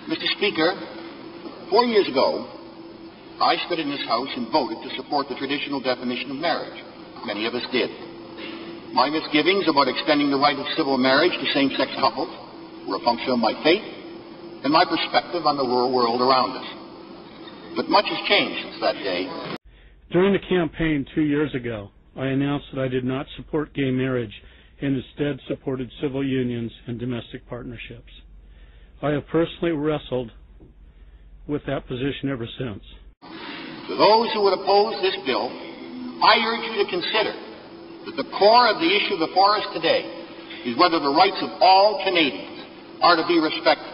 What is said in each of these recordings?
Mr. Speaker, 4 years ago, I stood in this House and voted to support the traditional definition of marriage. Many of us did. My misgivings about extending the right of civil marriage to same-sex couples were a function of my faith and my perspective on the rural world around us. But much has changed since that day. During the campaign 2 years ago, I announced that I did not support gay marriage and instead supported civil unions and domestic partnerships. I have personally wrestled with that position ever since. To those who would oppose this bill, I urge you to consider that the core of the issue before us today is whether the rights of all Canadians are to be respected.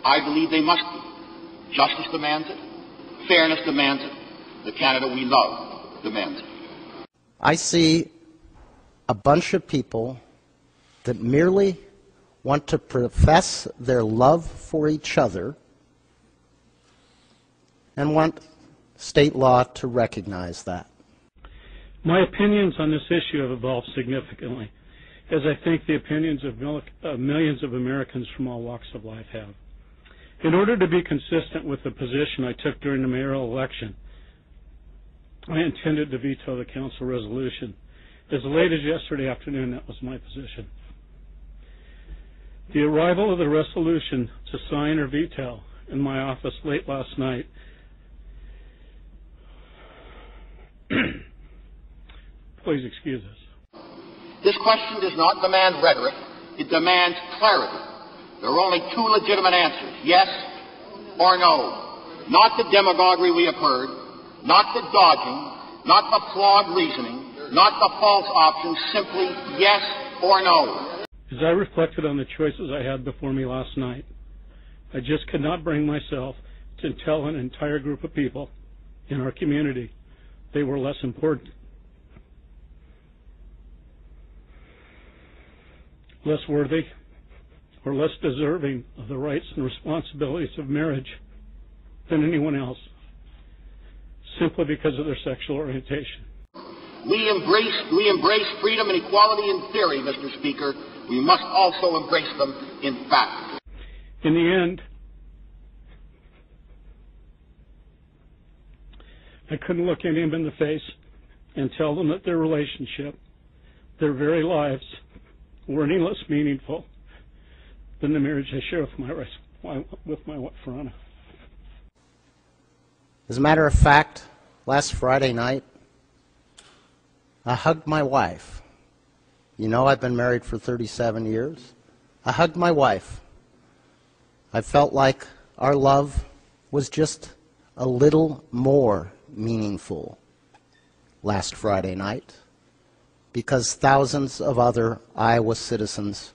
I believe they must be. Justice demands it. Fairness demands it. The Canada we love demands it. I see a bunch of people that merely want to profess their love for each other and want state law to recognize that. My opinions on this issue have evolved significantly, as I think the opinions of millions of Americans from all walks of life have. In order to be consistent with the position I took during the mayoral election, I intended to veto the council resolution. As late as yesterday afternoon, that was my position. The arrival of the resolution to sign or veto in my office late last night please excuse us. This question does not demand rhetoric. It demands clarity. There are only two legitimate answers, yes or no. Not the demagoguery we have heard, not the dodging, not the flawed reasoning, not the false options, simply yes or no. As I reflected on the choices I had before me last night, I just could not bring myself to tell an entire group of people in our community they were less important, less worthy, or less deserving of the rights and responsibilities of marriage than anyone else, simply because of their sexual orientation. We embrace freedom and equality in theory, Mr. Speaker. We must also embrace them in fact. In the end, I couldn't look anyone in the face and tell them that their relationship, their very lives, were any less meaningful than the marriage I share with my wife, Verona. As a matter of fact, last Friday night, I hugged my wife. You know, I've been married for 37 years. I hugged my wife. I felt like our love was just a little more meaningful last Friday night because thousands of other Iowa citizens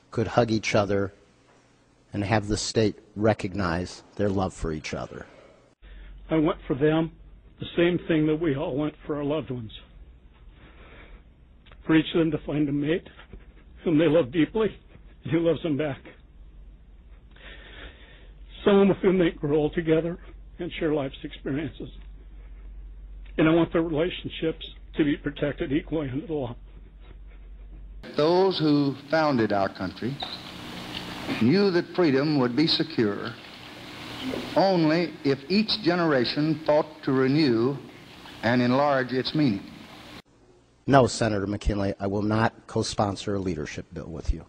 could hug each other and have the state recognize their love for each other. I want for them the same thing that we all want for our loved ones. For each of them to find a mate whom they love deeply and who loves them back. Someone with whom they grow old together and share life's experiences. And I want their relationships to be protected equally under the law. Those who founded our country knew that freedom would be secure only if each generation fought to renew and enlarge its meaning. No, Senator McKinley, I will not co-sponsor a leadership bill with you.